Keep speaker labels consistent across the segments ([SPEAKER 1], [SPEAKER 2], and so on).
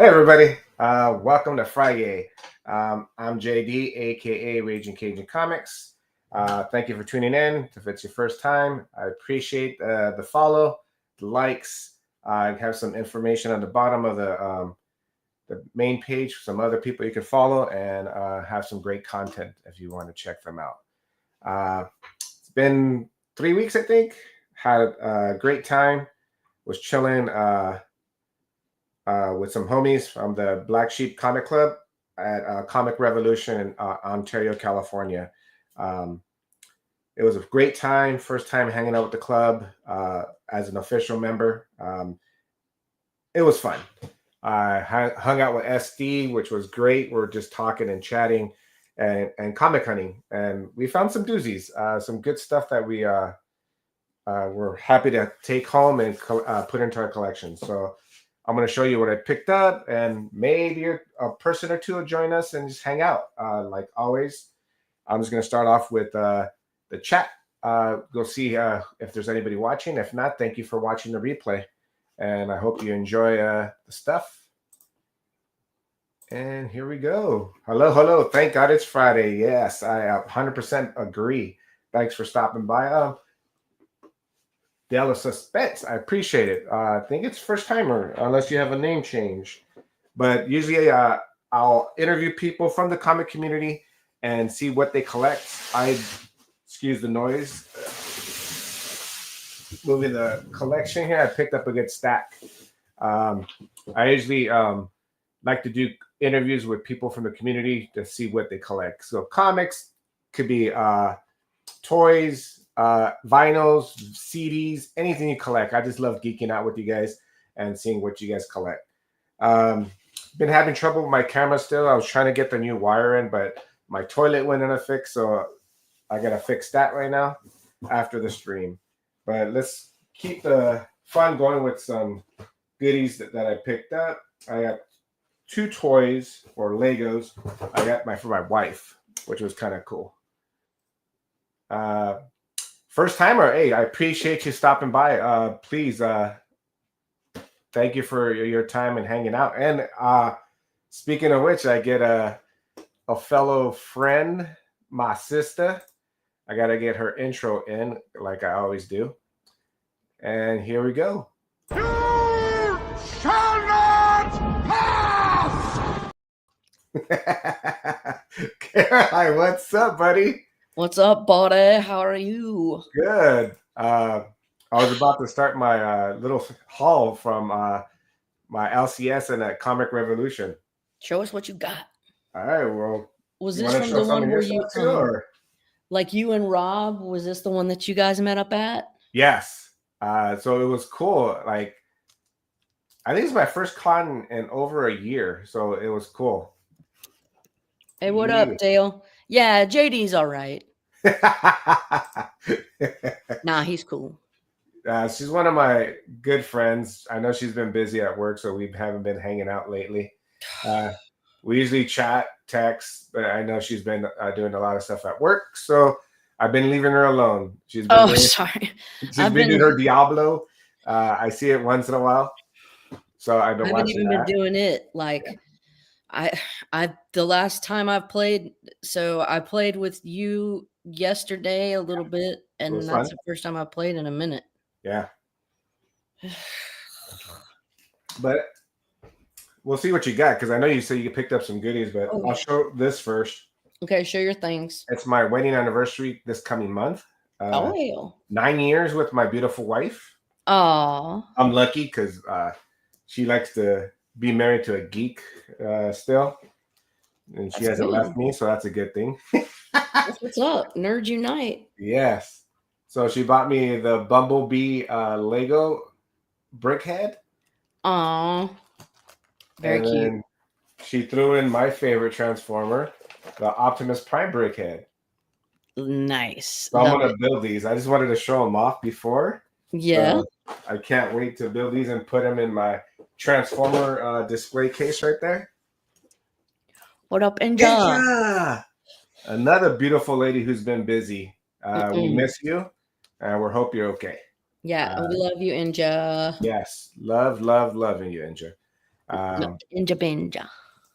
[SPEAKER 1] Hey everybody, welcome to FriYay. I'm JD, aka Ragin Cajun Comics. Thank you for tuning in. If it's your first time, I appreciate the follow, the likes. I have some information on the bottom of the main page, some other people you can follow, and have some great content if you want to check them out. It's been 3 weeks, I think. Had a great time. Was chilling. With some homies from the Black Sheep Comic Club at Comic Revolution in Ontario, California. It was a great time. First time hanging out with the club as an official member. It was fun. I hung out with SD, which was great. We're just talking and chatting and comic hunting. And we found some doozies, some good stuff that we're happy to take home and put into our collection. So I'm going to show you what I picked up, and maybe a person or two will join us and just hang out. Like always, I'm just going to start off with the chat. Go see if there's anybody watching. If not, thank you for watching the replay, and I hope you enjoy the stuff. And here we go. Hello. Thank God it's Friday. Yes, I 100% agree. Thanks for stopping by. Della Suspense, I appreciate it. I think it's first timer, unless you have a name change. But usually I'll interview people from the comic community and see what they collect. Excuse the noise. Moving the collection here, I picked up a good stack. I usually like to do interviews with people from the community to see what they collect. So comics could be toys, vinyls, CDs, anything you collect. I just love geeking out with you guys and seeing what you guys collect. Been having trouble with my camera still. I was trying to get the new wire in, but my toilet went in a fix, so I gotta fix that right now after the stream. But let's keep the fun going with some goodies that I picked up. I got 2 toys or Legos. I got for my wife, which was kind of cool. First timer, hey, I appreciate you stopping by. Please, thank you for your time and hanging out. And speaking of which, I get a fellow friend, my sister. I got to get her intro in like I always do. And here we go. You shall not pass! Caroline, what's up, buddy?
[SPEAKER 2] What's up, buddy? How are you?
[SPEAKER 1] Good. I was about to start my little haul from my LCS and at Comic Revolution.
[SPEAKER 2] Show us what you got.
[SPEAKER 1] All right. Well,
[SPEAKER 2] was this from the one where you like you and Rob? Was this the one that you guys met up at?
[SPEAKER 1] Yes. So it was cool. Like, I think it's my first con in over a year, so it was cool.
[SPEAKER 2] Hey, what up, Dale? Yeah, JD's all right. Nah, he's cool.
[SPEAKER 1] She's one of my good friends. I know she's been busy at work, so we haven't been hanging out lately. We usually chat, text, but I know she's been doing a lot of stuff at work, so I've been leaving her alone. She's been
[SPEAKER 2] sorry.
[SPEAKER 1] She's been doing her Diablo. I see it once in a while, so I've been watching that. I haven't
[SPEAKER 2] even been doing it. Like, I the last time I've played, so I played with you yesterday a little bit, and that's fun. The first time I played in a minute.
[SPEAKER 1] Yeah. But we'll see what you got, because I know you said you picked up some goodies, but I'll show this first.
[SPEAKER 2] Okay, show your things.
[SPEAKER 1] It's my wedding anniversary this coming month. 9 years with my beautiful wife.
[SPEAKER 2] Oh.
[SPEAKER 1] I'm lucky because she likes to be married to a geek still, and she hasn't left me, so that's a good thing.
[SPEAKER 2] That's what's up. Nerds unite.
[SPEAKER 1] Yes. So she bought me the Bumblebee Lego brickhead.
[SPEAKER 2] Aww. Very cute.
[SPEAKER 1] She threw in my favorite Transformer, the Optimus Prime brickhead.
[SPEAKER 2] Nice.
[SPEAKER 1] So I'm gonna build these. I just wanted to show them off before.
[SPEAKER 2] Yeah.
[SPEAKER 1] So I can't wait to build these and put them in my Transformer display case right there.
[SPEAKER 2] What up, Inja?
[SPEAKER 1] Another beautiful lady who's been busy. We miss you, and we hope you're okay.
[SPEAKER 2] Yeah, we love you, Inja.
[SPEAKER 1] Yes, loving you, Inja.
[SPEAKER 2] Ninja Benja.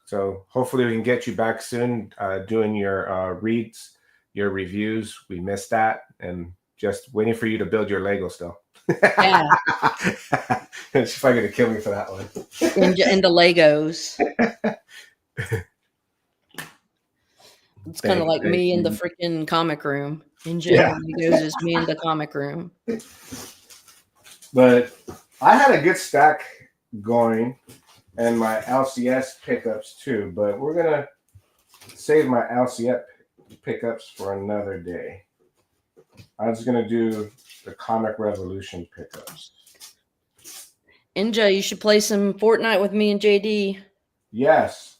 [SPEAKER 1] So hopefully we can get you back soon doing your reads, your reviews. We missed that, and just waiting for you to build your Lego still.
[SPEAKER 2] Yeah.
[SPEAKER 1] She's probably going to kill me for that one.
[SPEAKER 2] In the Legos. It's kind of like me in the freaking comic room. Ninja and the Legos is me in the comic room.
[SPEAKER 1] But I had a good stack going and my LCS pickups too, but we're going to save my LCS pickups for another day. I was going to do the Comic Revolution pickups.
[SPEAKER 2] Ninja, you should play some Fortnite with me and JD.
[SPEAKER 1] Yes.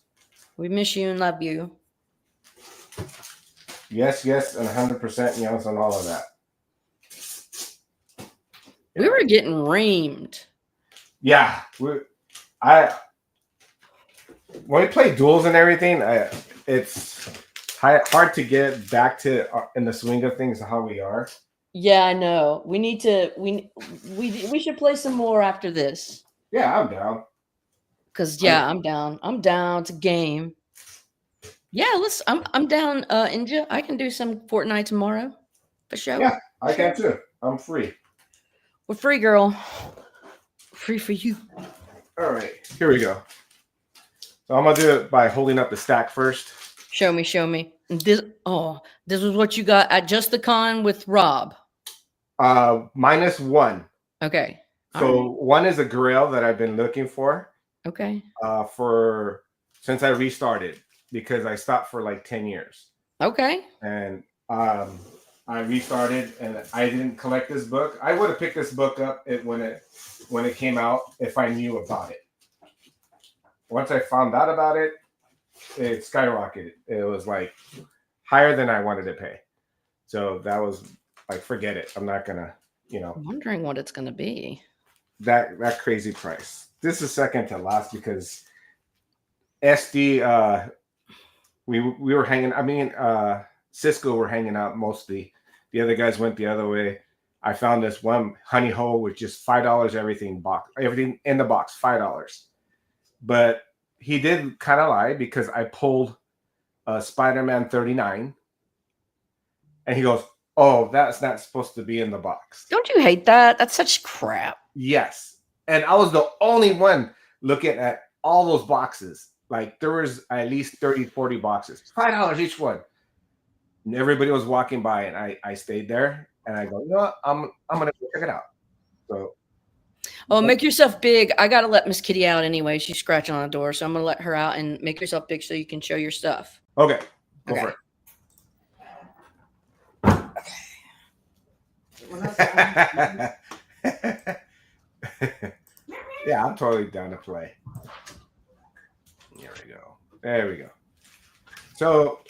[SPEAKER 2] We miss you and love you.
[SPEAKER 1] Yes, and 100% yes on all of that.
[SPEAKER 2] We were getting reamed.
[SPEAKER 1] Yeah. When we play duels and everything, it's hard to get back to in the swing of things how we are.
[SPEAKER 2] Yeah, I know. We need to. We should play some more after this.
[SPEAKER 1] Yeah, I'm down.
[SPEAKER 2] Cause I'm down. I'm down. It's a game. Yeah, I'm down. Ninja, I can do some Fortnite tomorrow, for sure.
[SPEAKER 1] Yeah, I can too. I'm free.
[SPEAKER 2] We're free, girl. Free for you.
[SPEAKER 1] All right, here we go. So I'm gonna do it by holding up the stack first.
[SPEAKER 2] Show me. This was what you got at Just the Con with Rob.
[SPEAKER 1] -1.
[SPEAKER 2] Okay.
[SPEAKER 1] So one is a Grail that I've been looking for.
[SPEAKER 2] Okay.
[SPEAKER 1] Since I restarted because I stopped for like 10 years.
[SPEAKER 2] Okay.
[SPEAKER 1] And I restarted and I didn't collect this book. I would have picked this book up when it came out if I knew about it. Once I found out about it, it skyrocketed. It was like higher than I wanted to pay. So that was like, forget it. I'm not gonna,
[SPEAKER 2] I'm wondering what it's gonna be.
[SPEAKER 1] That crazy price. This is second to last because SD we were hanging. I mean, Cisco were hanging out mostly. The other guys went the other way. I found this one honey hole with just $5 everything in the box, $5. But he did kind of lie because I pulled Spider-Man 39, and he goes, "Oh, that's not supposed to be in the box."
[SPEAKER 2] Don't you hate that? That's such crap.
[SPEAKER 1] Yes, and I was the only one looking at all those boxes. Like there was at least 30, 40 boxes, $5 each one. And everybody was walking by, and I stayed there, and I go, you know what? I'm gonna go check it out. So,
[SPEAKER 2] make yourself big. I gotta let Miss Kitty out anyway. She's scratching on the door, so I'm gonna let her out and make yourself big so you can show your stuff.
[SPEAKER 1] Okay, go for it. Yeah, I'm totally down to play. There we go. So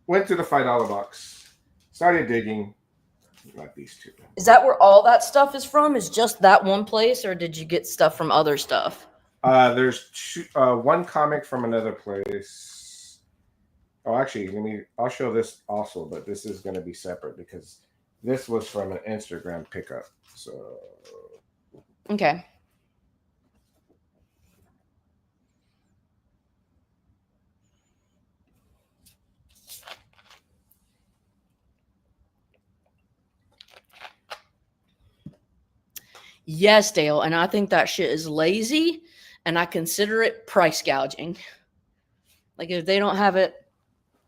[SPEAKER 1] went to the $5 box, started digging. Like these two.
[SPEAKER 2] Is that where all that stuff is from? Is just that one place, or did you get stuff from other stuff?
[SPEAKER 1] There's one comic from another place. Oh, actually, I'll show this also, but this is going to be separate because this was from an Instagram pickup. So,
[SPEAKER 2] okay. Yes, Dale, and I think that shit is lazy, and I consider it price gouging. Like if they don't have it,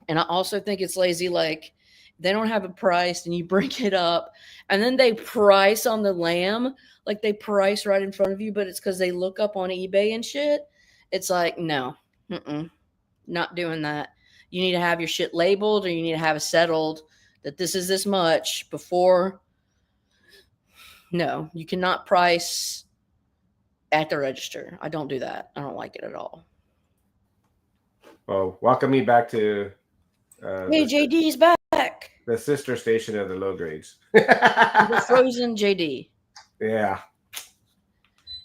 [SPEAKER 2] and I also think it's lazy, like they don't have a price and you bring it up and then they price on the lamb, like they price right in front of you, but it's because they look up on eBay and shit. It's like, no, not doing that. You need to have your shit labeled, or you need to have it settled that this is this much before. No, you cannot price at the register. I don't do that. I don't like it at all.
[SPEAKER 1] Well, welcome me back to
[SPEAKER 2] hey, JD's back.
[SPEAKER 1] The sister station of the low grades.
[SPEAKER 2] The frozen JD.
[SPEAKER 1] Yeah.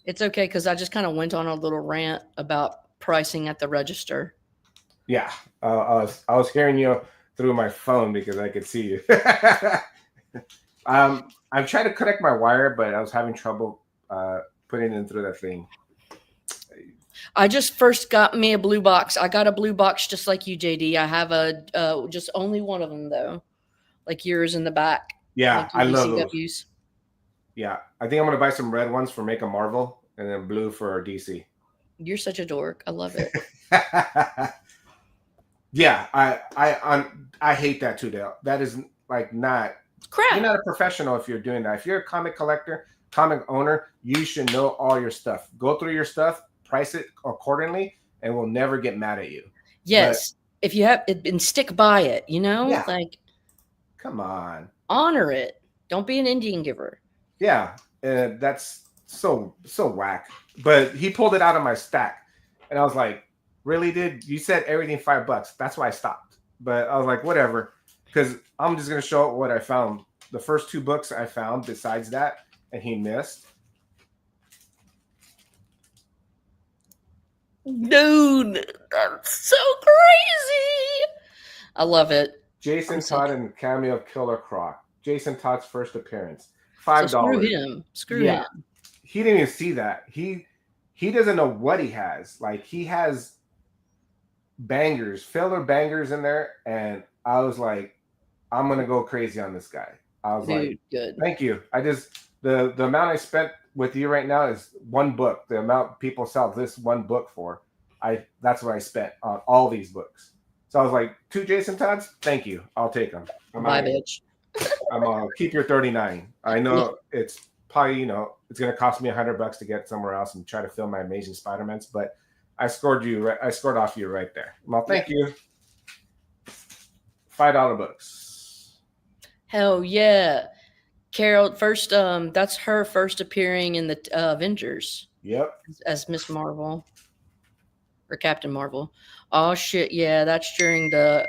[SPEAKER 2] It's okay because I just kind of went on a little rant about pricing at the register.
[SPEAKER 1] Yeah. I was hearing you through my phone because I could see you. I'm trying to connect my wire, but I was having trouble putting it in through that thing.
[SPEAKER 2] I just first got me a blue box. I got a blue box just like you, JD. I have a just only one of them though, like yours in the back.
[SPEAKER 1] Yeah,
[SPEAKER 2] Like
[SPEAKER 1] I
[SPEAKER 2] your
[SPEAKER 1] love those.
[SPEAKER 2] DCWs.
[SPEAKER 1] Yeah, I think I'm gonna buy some red ones for Make a Marvel, and then blue for DC.
[SPEAKER 2] You're such a dork. I love it.
[SPEAKER 1] Yeah, I hate that too, Dale. That is like not.
[SPEAKER 2] Crap.
[SPEAKER 1] You're not a professional if you're doing that. If you're a comic collector, comic owner, you should know all your stuff. Go through your stuff, price it accordingly, and we'll never get mad at you.
[SPEAKER 2] Yes, if you have it, and stick by it. You know,
[SPEAKER 1] Yeah.
[SPEAKER 2] like
[SPEAKER 1] Come on,
[SPEAKER 2] honor it. Don't be an Indian giver.
[SPEAKER 1] yeah, that's so whack. But he pulled it out of my stack, and I was like, "Really, dude? You said everything $5. That's why I stopped." But I was like, "Whatever," because I'm just gonna show what I found. The first 2 books I found besides that, and he missed.
[SPEAKER 2] Dude, that's so crazy. I love it.
[SPEAKER 1] Jason
[SPEAKER 2] I'm
[SPEAKER 1] Todd
[SPEAKER 2] sick.
[SPEAKER 1] and cameo of Killer Croc. Jason Todd's first appearance. $5.
[SPEAKER 2] So screw him. Screw him.
[SPEAKER 1] He didn't even see that. He doesn't know what he has. Like, he has bangers, filler bangers in there, and I was like, I'm gonna go crazy on this guy. I was like,
[SPEAKER 2] good.
[SPEAKER 1] Thank you. I just the amount I spent with you right now is 1 book. The amount people sell this 1 book for, that's what I spent on all these books. So I was like, 2 Jason Todds, thank you. I'll take them.
[SPEAKER 2] Bye, bitch.
[SPEAKER 1] I'm gonna keep your 39. I know it's probably, it's gonna cost me $100 to get somewhere else and try to film my Amazing Spider-Mans, but I scored off you right there. Well, thank you. $5 books.
[SPEAKER 2] Hell yeah. Carol, first, that's her first appearing in the Avengers.
[SPEAKER 1] Yep.
[SPEAKER 2] As Miss Marvel. Or Captain Marvel. Oh, shit, yeah, that's during the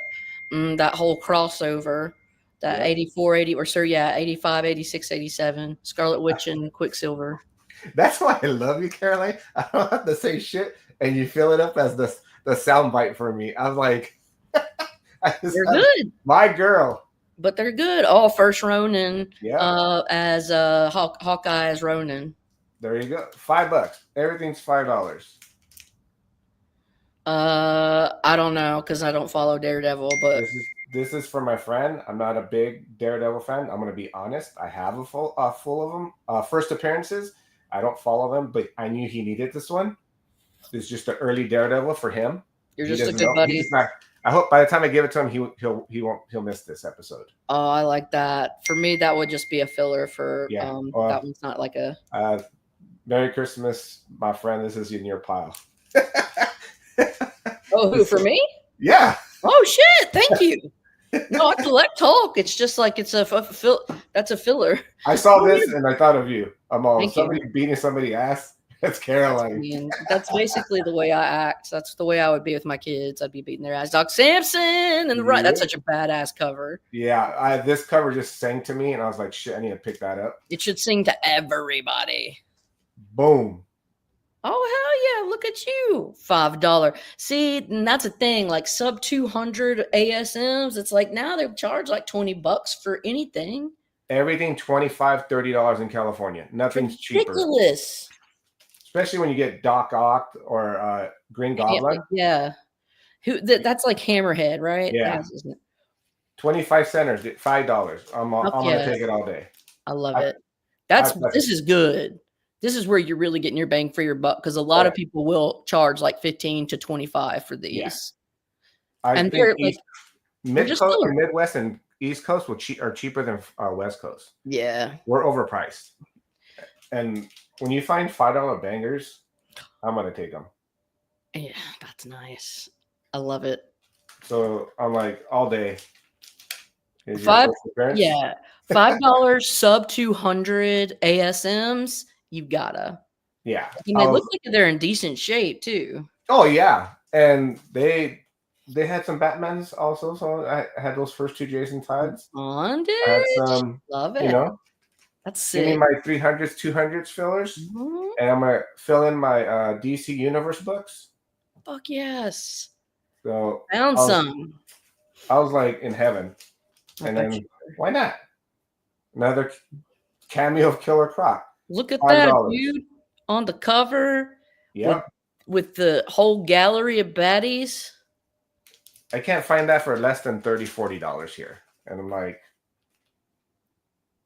[SPEAKER 2] that whole crossover. That 84, 80, or sorry, yeah, 85, 86, 87. Scarlet Witch and Quicksilver.
[SPEAKER 1] That's why I love you, Caroline. I don't have to say shit, and you fill it up as the soundbite for me. I'm like,
[SPEAKER 2] they're good.
[SPEAKER 1] My girl.
[SPEAKER 2] But they're good. All first Ronin as Hawkeye as Ronin.
[SPEAKER 1] There you go. $5. Everything's $5.
[SPEAKER 2] I don't know because I don't follow Daredevil, but
[SPEAKER 1] this is for my friend. I'm not a big Daredevil fan. I'm gonna be honest. I have a full of them. First appearances. I don't follow them, but I knew he needed this one. It's just an early Daredevil for him.
[SPEAKER 2] You're just a good buddy.
[SPEAKER 1] I hope by the time I give it to him, he'll miss this episode.
[SPEAKER 2] Oh, I like that. For me, that would just be a filler for that one's not like a
[SPEAKER 1] Merry Christmas, my friend. This is in your pile.
[SPEAKER 2] Oh, who, for me?
[SPEAKER 1] Yeah.
[SPEAKER 2] Oh shit! Thank you. No, I collect Hulk. It's just like it's that's a filler.
[SPEAKER 1] I saw this and I thought of you. I'm all somebody beating somebody's ass. That's Caroline.
[SPEAKER 2] That's basically the way I act. That's the way I would be with my kids. I'd be beating their ass. Doc Samson and the right. That's such a badass cover.
[SPEAKER 1] Yeah, this cover just sang to me, and I was like, "Shit, I need to pick that up."
[SPEAKER 2] It should sing to everybody.
[SPEAKER 1] Boom.
[SPEAKER 2] Oh hell yeah! Look at you, $5. See, and that's a thing. Like sub 200 ASMs, it's like now they charge like $20 for anything.
[SPEAKER 1] Everything $25, $30 in California. Nothing's
[SPEAKER 2] ridiculous.
[SPEAKER 1] Cheaper. Especially when you get Doc Ock or Green Goblin.
[SPEAKER 2] Yeah. That's like Hammerhead, right?
[SPEAKER 1] Yeah. 25 centers, $5. I'm gonna take it all day.
[SPEAKER 2] I love it. This is good. This is where you're really getting your bang for your buck because a lot of people will charge like 15 to 25 for these.
[SPEAKER 1] Yeah. I think they're like Midwest and East Coast are cheaper than West Coast.
[SPEAKER 2] Yeah.
[SPEAKER 1] We're overpriced. And when you find $5 bangers, I'm going to take them.
[SPEAKER 2] Yeah, that's nice. I love it.
[SPEAKER 1] So I'm like, all day.
[SPEAKER 2] $5 sub 200 ASMs. You gotta.
[SPEAKER 1] Yeah.
[SPEAKER 2] And they look like they're in decent shape too.
[SPEAKER 1] Oh yeah. And they had some Batmans also. So I had those first 2 Jason Todds.
[SPEAKER 2] On dude.
[SPEAKER 1] I had some,
[SPEAKER 2] love it. That's sick.
[SPEAKER 1] Give me my 300s, 200s fillers. Mm-hmm. And I'm gonna fill in my DC Universe books.
[SPEAKER 2] Fuck yes.
[SPEAKER 1] So
[SPEAKER 2] found some.
[SPEAKER 1] I was like in heaven. And then why not? Another cameo of Killer Croc.
[SPEAKER 2] Look at that, dude, on the cover.
[SPEAKER 1] Yeah.
[SPEAKER 2] with the whole gallery of baddies.
[SPEAKER 1] I can't find that for less than $30-$40 here. And I'm like,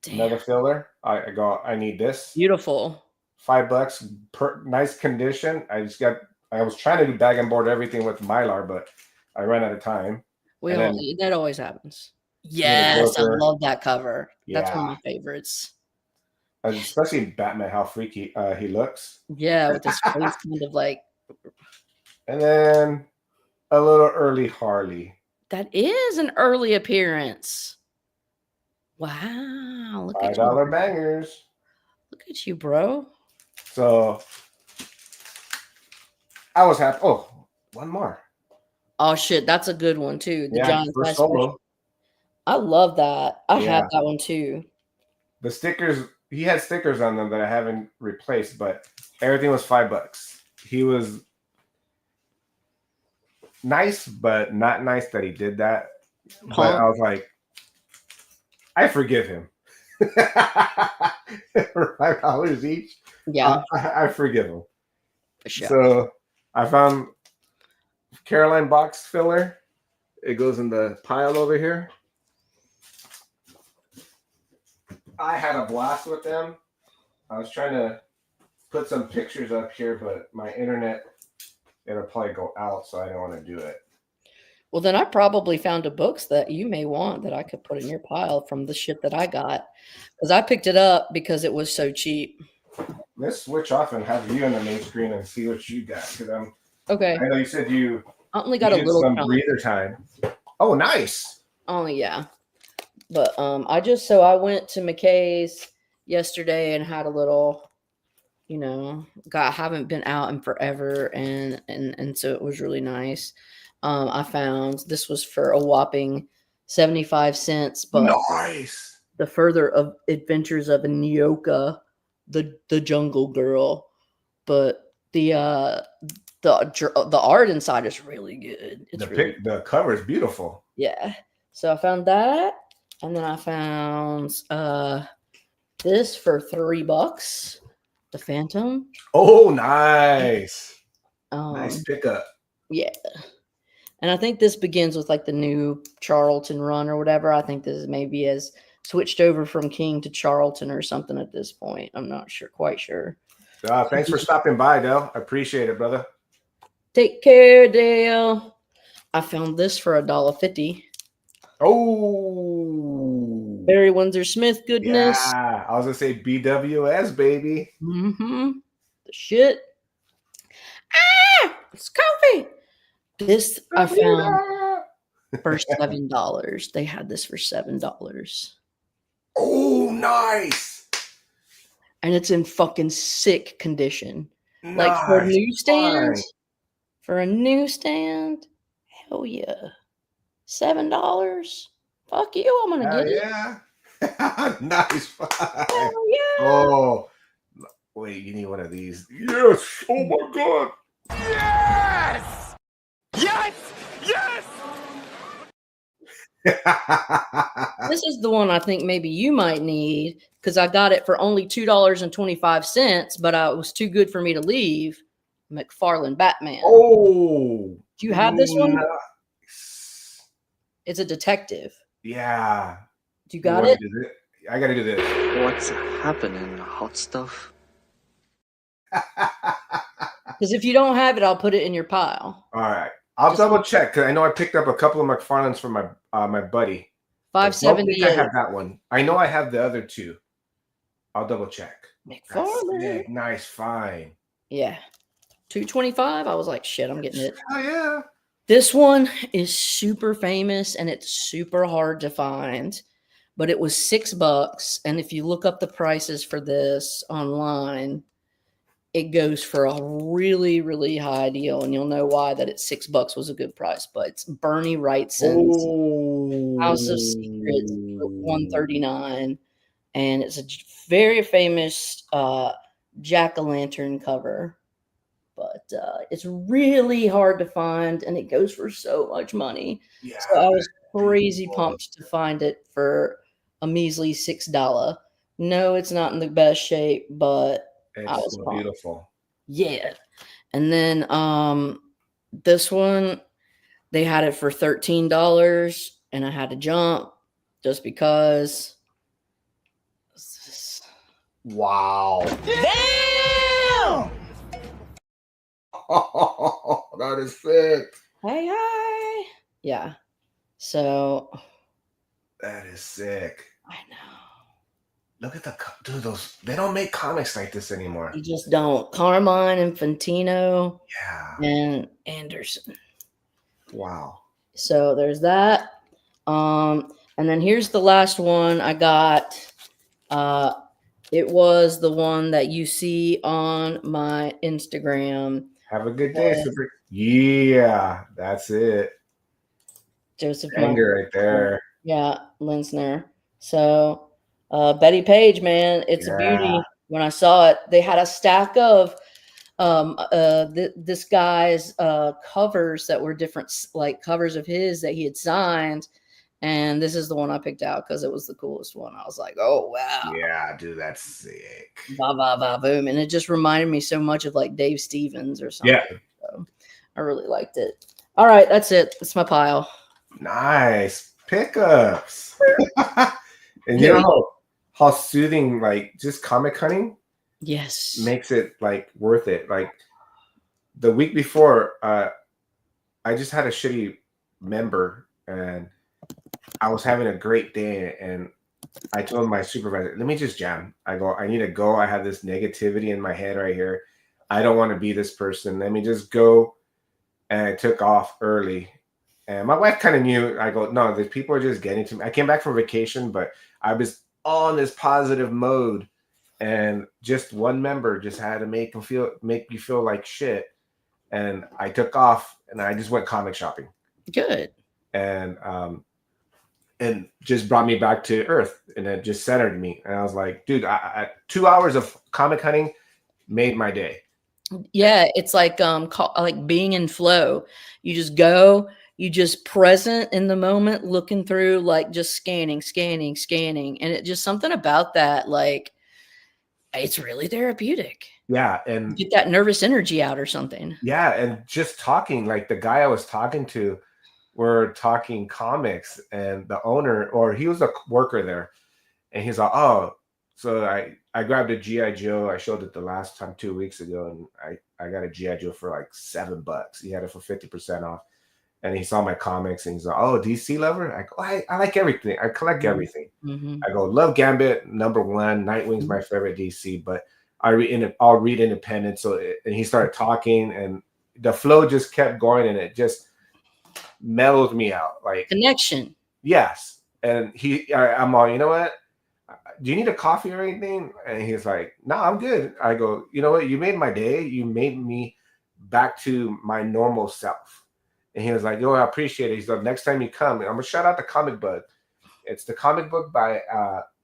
[SPEAKER 2] Damn.
[SPEAKER 1] Another filler. I go, I need this.
[SPEAKER 2] Beautiful.
[SPEAKER 1] $5 per nice condition. I was trying to do bag and board everything with Mylar, but I ran out of time.
[SPEAKER 2] That always happens. Yes, I love that cover. Yeah. That's one of my favorites.
[SPEAKER 1] Especially Batman, how freaky he looks.
[SPEAKER 2] Yeah, with his face kind of like.
[SPEAKER 1] And then a little early Harley.
[SPEAKER 2] That is an early appearance. Wow. Look at
[SPEAKER 1] $5
[SPEAKER 2] you.
[SPEAKER 1] bangers.
[SPEAKER 2] Look at you, bro.
[SPEAKER 1] So I was happy. Oh, one more.
[SPEAKER 2] Oh shit, that's a good one too. The Giant
[SPEAKER 1] first solo.
[SPEAKER 2] I love that. I have that one too.
[SPEAKER 1] The stickers, he had stickers on them that I haven't replaced, but everything was $5. He was nice, but not nice that he did that. But I was like, I forgive him. For $5 each.
[SPEAKER 2] Yeah.
[SPEAKER 1] I forgive him.
[SPEAKER 2] For sure.
[SPEAKER 1] So I found Caroline box filler. It goes in the pile over here. I had a blast with them. I was trying to put some pictures up here, but my internet, it'll probably go out, so I don't want to do it.
[SPEAKER 2] Well, then I probably found a books that you may want that I could put in your pile from the shit that I got. Because I picked it up because it was so cheap.
[SPEAKER 1] Let's switch off and have you on the main screen and see what you got. Because
[SPEAKER 2] okay.
[SPEAKER 1] I know you said you
[SPEAKER 2] I only got a little
[SPEAKER 1] some breather time. Oh, nice.
[SPEAKER 2] Oh, yeah. But I went to McKay's yesterday and had a little, haven't been out in forever, and so it was really nice. I found this was for a whopping 75 cents, but
[SPEAKER 1] nice.
[SPEAKER 2] The Further of Adventures of Nyoka, the Jungle Girl, but the art inside is really good.
[SPEAKER 1] The cover is beautiful.
[SPEAKER 2] Yeah. So I found that. And then I found this for $3, the Phantom.
[SPEAKER 1] Oh, nice. Nice pickup.
[SPEAKER 2] Yeah. And I think this begins with like the new Charlton run or whatever. I think this maybe has switched over from King to Charlton or something at this point. I'm not quite sure.
[SPEAKER 1] Thanks for stopping by, Dale. I appreciate it, brother.
[SPEAKER 2] Take care, Dale. I found this for $1.50.
[SPEAKER 1] Oh,
[SPEAKER 2] Barry Windsor Smith goodness.
[SPEAKER 1] Yeah, I was gonna say BWS, baby.
[SPEAKER 2] The shit. It's coffee. This I found for $7. They had this for $7.
[SPEAKER 1] Oh, nice.
[SPEAKER 2] And it's in fucking sick condition.
[SPEAKER 1] Nice.
[SPEAKER 2] Like for a newsstand. For a newstand, hell yeah. $7. Fuck you, I'm gonna get it.
[SPEAKER 1] Yeah. Nice.
[SPEAKER 2] Hell yeah.
[SPEAKER 1] Oh, wait, you need one of these. Yes. Oh my god.
[SPEAKER 3] Yes. Yes. Yes.
[SPEAKER 2] This is the one I think maybe you might need because I got it for only $2.25, but it was too good for me to leave. McFarlane Batman.
[SPEAKER 1] Oh.
[SPEAKER 2] Do you have this one?
[SPEAKER 1] Nice.
[SPEAKER 2] It's a detective.
[SPEAKER 1] Yeah.
[SPEAKER 2] Do you got it?
[SPEAKER 1] I gotta do this.
[SPEAKER 4] What's happening, hot stuff?
[SPEAKER 2] Because if you don't have it, I'll put it in your pile.
[SPEAKER 1] All right. I'll double check because I know I picked up a couple of McFarlane's from my my buddy.
[SPEAKER 2] $5.78.
[SPEAKER 1] I have that one. I know I have the other two. I'll double check.
[SPEAKER 2] McFarlane.
[SPEAKER 1] Nice, fine.
[SPEAKER 2] Yeah. $2.25. I was like, shit, I'm getting it.
[SPEAKER 1] Oh yeah.
[SPEAKER 2] This one is super famous and it's super hard to find, but it was $6. And if you look up the prices for this online, it goes for a really, really high deal. And you'll know why that it's $6 was a good price, but it's Bernie Wrightson's House of Secrets for $139. And it's a very famous jack-o'-lantern cover. But it's really hard to find, and it goes for so much money. Yeah, so I was crazy pumped to find it for a measly $6. No, it's not in the best shape, but
[SPEAKER 1] it's
[SPEAKER 2] I was
[SPEAKER 1] so beautiful.
[SPEAKER 2] Yeah, And then this one, they had it for $13, and I had to jump just because.
[SPEAKER 1] Wow.
[SPEAKER 3] Damn!
[SPEAKER 1] Oh, that is sick.
[SPEAKER 2] Hey, hi. Yeah. So
[SPEAKER 1] That is sick.
[SPEAKER 2] I know.
[SPEAKER 1] Look at dude, they don't make comics like this anymore.
[SPEAKER 2] You just don't. Carmine, Infantino,
[SPEAKER 1] Yeah.
[SPEAKER 2] and Anderson.
[SPEAKER 1] Wow.
[SPEAKER 2] So there's that. And then here's the last one I got. It was the one that you see on my Instagram.
[SPEAKER 1] Have a good day, Super. Yeah, that's it.
[SPEAKER 2] Joseph
[SPEAKER 1] Anger right there.
[SPEAKER 2] Yeah, Linsner. So Betty Page, man, it's a beauty. When I saw it, they had a stack of this guy's covers that were different, like covers of his that he had signed. And this is the one I picked out because it was the coolest one. I was like, oh, wow.
[SPEAKER 1] Yeah, dude, that's sick.
[SPEAKER 2] Bah, bah, bah, boom. And it just reminded me so much of like Dave Stevens or something.
[SPEAKER 1] Yeah.
[SPEAKER 2] So I really liked it. All right, that's it. That's my pile.
[SPEAKER 1] Nice pickups. And you know how soothing, like, just comic hunting
[SPEAKER 2] Yes.
[SPEAKER 1] makes it like worth it. Like the week before, I just had a shitty member and I was having a great day, and I told my supervisor, let me just jam. I go, I need to go. I have this negativity in my head right here. I don't want to be this person. Let me just go. And I took off early. And my wife kind of knew. I go, no, these people are just getting to me. I came back from vacation, but I was on this positive mode. And just one member just had to make me feel like shit. And I took off and I just went comic shopping.
[SPEAKER 2] Good.
[SPEAKER 1] And just brought me back to earth, and it just centered me. And I was like, dude, 2 hours of comic hunting made my day.
[SPEAKER 2] Yeah, it's like being in flow. You just go, you just present in the moment, looking through, like just scanning, and it just something about that, like it's really therapeutic.
[SPEAKER 1] Yeah, and
[SPEAKER 2] get that nervous energy out or something.
[SPEAKER 1] Yeah, and just talking, like the guy I was talking to, we're talking comics, and the owner, or he was a worker there, and he's like, oh, so I grabbed a GI Joe. I showed it the last time 2 weeks ago, and I got a GI Joe for like $7. He had it for 50% off, and he saw my comics, and he's like, oh, DC lover. I go, I like everything. I collect everything.
[SPEAKER 2] Mm-hmm.
[SPEAKER 1] I go, love Gambit, number one. Nightwing's my favorite DC, but I'll read Independent. So and he started talking, and the flow just kept going, and it just mellowed me out. Like
[SPEAKER 2] connection.
[SPEAKER 1] Yes. And I'm all, you know what? Do you need a coffee or anything? And he's like, no, I'm good. I go, you know what? You made my day. You made me back to my normal self. And he was like, yo, I appreciate it. He's like, next time you come, I'm going to shout out the comic book. It's the comic book by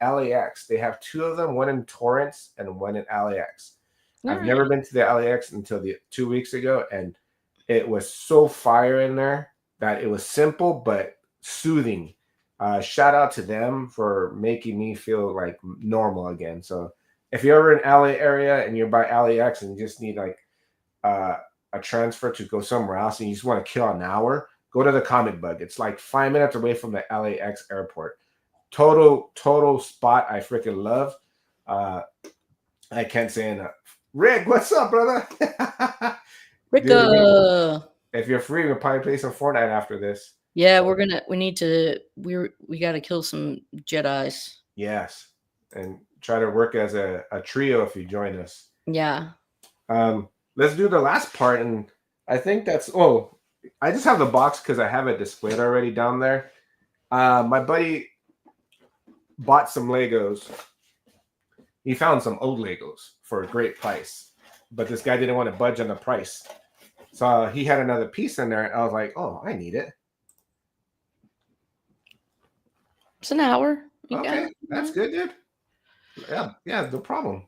[SPEAKER 1] LAX. They have two of them, one in Torrance and one in LAX. I've never been to the LAX until 2 weeks ago. And it was so fire in there that it was simple but soothing. Shout out to them for making me feel like normal again. So if you're ever in LA area and you're by LAX and you just need like a transfer to go somewhere else and you just want to kill an hour, go to the comic book. It's like 5 minutes away from the LAX airport. Total spot I freaking love. I can't say enough. Rick, what's up, brother?
[SPEAKER 2] Rick,
[SPEAKER 1] if you're free, we'll probably play some Fortnite after this.
[SPEAKER 2] Yeah, we got to kill some Jedis.
[SPEAKER 1] Yes. And try to work as a trio if you join us.
[SPEAKER 2] Yeah.
[SPEAKER 1] Let's do the last part. And I think I just have the box because I have it displayed already down there. My buddy bought some Legos. He found some old Legos for a great price, but this guy didn't want to budge on the price. So he had another piece in there. And I was like, oh, I need it.
[SPEAKER 2] It's an hour.
[SPEAKER 1] Okay, that's good, dude. Yeah, no problem.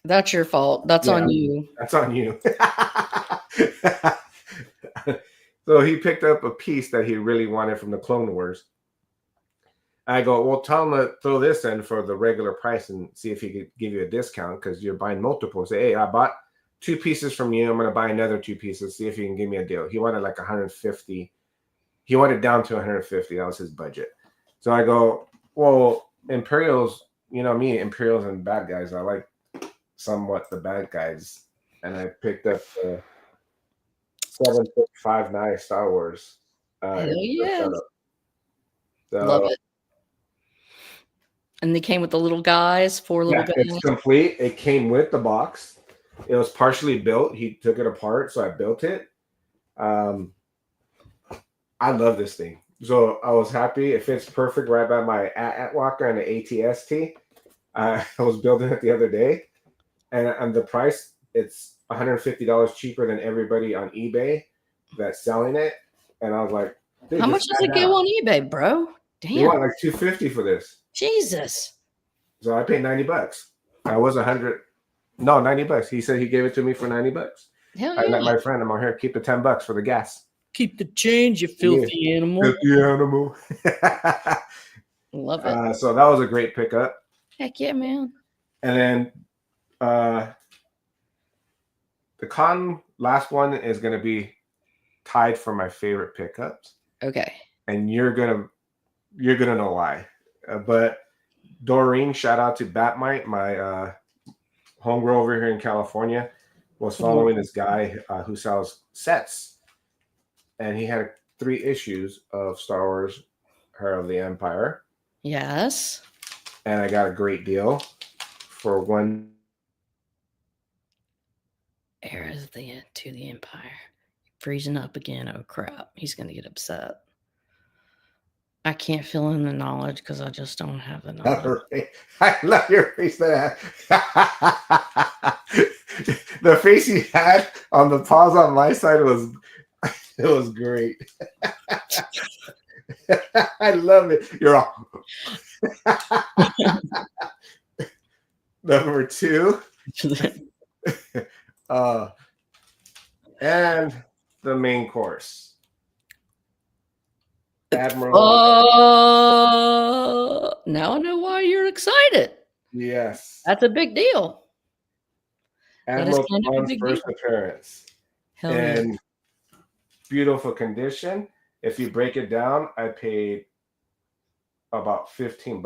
[SPEAKER 2] That's your fault. That's on you.
[SPEAKER 1] That's on you. So he picked up a piece that he really wanted from the Clone Wars. I go, well, tell him to throw this in for the regular price and see if he could give you a discount because you're buying multiple. Say, hey, I bought 2 pieces from you. I'm going to buy another 2 pieces. See if you can give me a deal. He wanted like 150. He wanted down to 150. That was his budget. So I go, well, Imperials, you know me, Imperials and bad guys. I like somewhat the bad guys. And I picked up the 7.59 Star Wars.
[SPEAKER 2] Hell yeah.
[SPEAKER 1] So,
[SPEAKER 2] Love it. And they came with the little guys, 4 little guys.
[SPEAKER 1] It's complete. It came with the box. It was partially built. He took it apart, so I built it. I love this thing. So I was happy. It fits perfect right by my AT Walker and the ATST. I was building it the other day. And the price, it's $150 cheaper than everybody on eBay that's selling it. And I was like,
[SPEAKER 2] how much does it go on eBay, bro? Damn.
[SPEAKER 1] You want like $250 for this.
[SPEAKER 2] Jesus.
[SPEAKER 1] So I paid $90. I was 100. No, $90. He said he gave it to me for $90.
[SPEAKER 2] Hell yeah.
[SPEAKER 1] I met my friend. I'm on here. Keep the $10 for the gas.
[SPEAKER 2] Keep the change, you filthy animal.
[SPEAKER 1] Filthy animal.
[SPEAKER 2] Love it.
[SPEAKER 1] So that was a great pickup.
[SPEAKER 2] Heck yeah, man.
[SPEAKER 1] And then the last one is going to be tied for my favorite pickups.
[SPEAKER 2] Okay.
[SPEAKER 1] And you're gonna know why. But Doreen, shout out to Batmite, my homegirl over here in California, was following this guy who sells sets, and he had 3 issues of Star Wars: Heir of the Empire.
[SPEAKER 2] Yes.
[SPEAKER 1] And I got a great deal for one.
[SPEAKER 2] Heirs to the Empire. Freezing up again. Oh crap. He's gonna get upset. I can't fill in the knowledge because I just don't have the knowledge.
[SPEAKER 1] I love your face. The face he had on the pause on my side was great. I love it. You're all number 2. And the main course. Admiral.
[SPEAKER 2] Now I know why you're excited.
[SPEAKER 1] Yes.
[SPEAKER 2] That's a big deal.
[SPEAKER 1] Admiral Thrawn's first appearance.
[SPEAKER 2] Hell
[SPEAKER 1] in
[SPEAKER 2] yeah.
[SPEAKER 1] Beautiful condition. If you break it down, I paid about $15.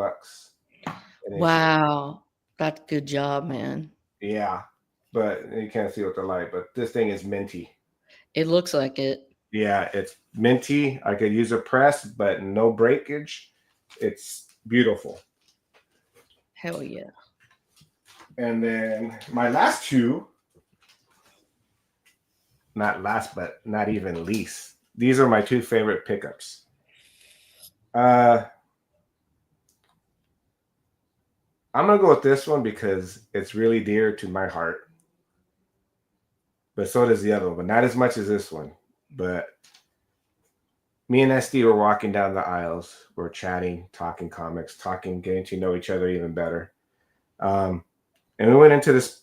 [SPEAKER 2] Wow. That's good job, man.
[SPEAKER 1] Yeah. But you can't see with the light, but this thing is minty.
[SPEAKER 2] It looks like it.
[SPEAKER 1] Yeah, it's minty. I could use a press, but no breakage. It's beautiful.
[SPEAKER 2] Hell yeah.
[SPEAKER 1] And then my last 2, not last, but not even least. These are my 2 favorite pickups. I'm going to go with this one because it's really dear to my heart. But so does the other one, but not as much as this one. But me and SD were walking down the aisles. We're chatting, talking comics, getting to know each other even better. And we went into this.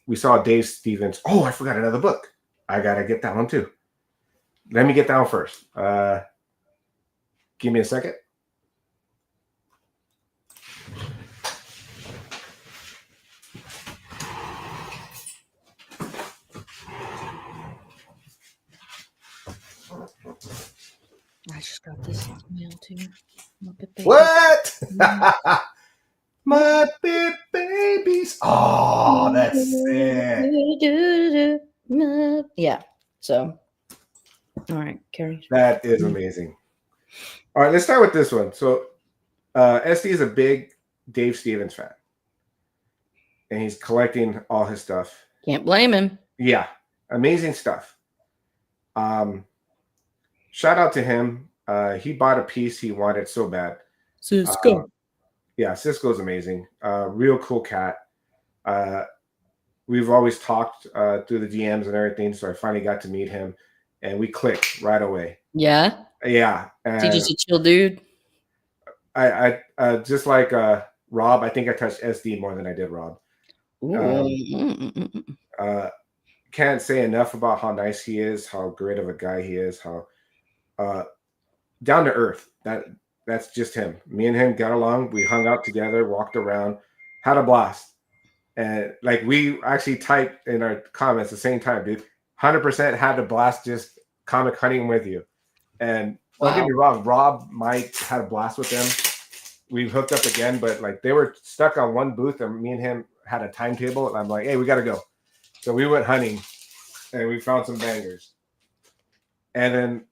[SPEAKER 1] We saw Dave Stevens. Oh, I forgot another book. I got to get that one too. Let me get that one first. Give me a second.
[SPEAKER 2] I just got this email too.
[SPEAKER 1] What? Muppet Babies. Oh, that's it.
[SPEAKER 2] Yeah. So, all right, Carrie.
[SPEAKER 1] That is amazing. All right, let's start with this one. So, SD is a big Dave Stevens fan, and he's collecting all his stuff.
[SPEAKER 2] Can't blame him.
[SPEAKER 1] Yeah, amazing stuff. Shout out to him. He bought a piece he wanted so bad.
[SPEAKER 2] Cisco.
[SPEAKER 1] Yeah, Cisco's amazing. Real cool cat. We've always talked through the DMs and everything, so I finally got to meet him, and we clicked right away.
[SPEAKER 2] Yeah?
[SPEAKER 1] Yeah.
[SPEAKER 2] Is he just a chill dude?
[SPEAKER 1] I just like Rob, I think I touched SD more than I did Rob. Can't say enough about how nice he is, how great of a guy he is, how down to earth. That's just him. Me and him got along. We hung out together, walked around, had a blast. And like we actually typed in our comments the same time, dude. 100% had to blast just comic hunting with you. And don't get me wrong, Rob, Mike had a blast with them. We hooked up again, but like they were stuck on one booth, and me and him had a timetable, and I'm like, hey, we gotta go. So we went hunting, and we found some bangers. And then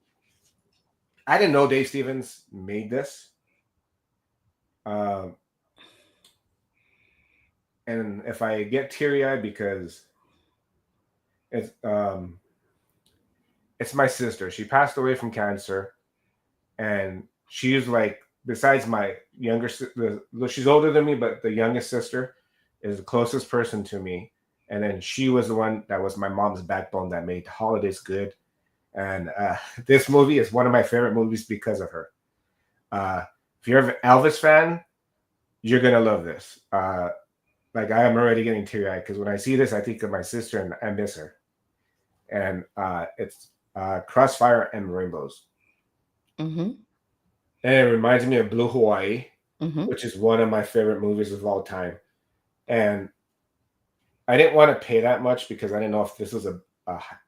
[SPEAKER 1] I didn't know Dave Stevens made this. And if I get teary-eyed because it's my sister. She passed away from cancer, and she's like, besides my younger sister, she's older than me, but the youngest sister is the closest person to me. And then she was the one that was my mom's backbone that made holidays good. And this movie is one of my favorite movies because of her. If you're an Elvis fan, you're gonna love this. Like I am already getting teary-eyed because when I see this, I think of my sister and I miss her. And it's Crossfire and Rainbows.
[SPEAKER 2] Mm-hmm.
[SPEAKER 1] And it reminds me of Blue Hawaii,
[SPEAKER 2] Mm-hmm.
[SPEAKER 1] which is one of my favorite movies of all time. And I didn't want to pay that much because I didn't know if this was a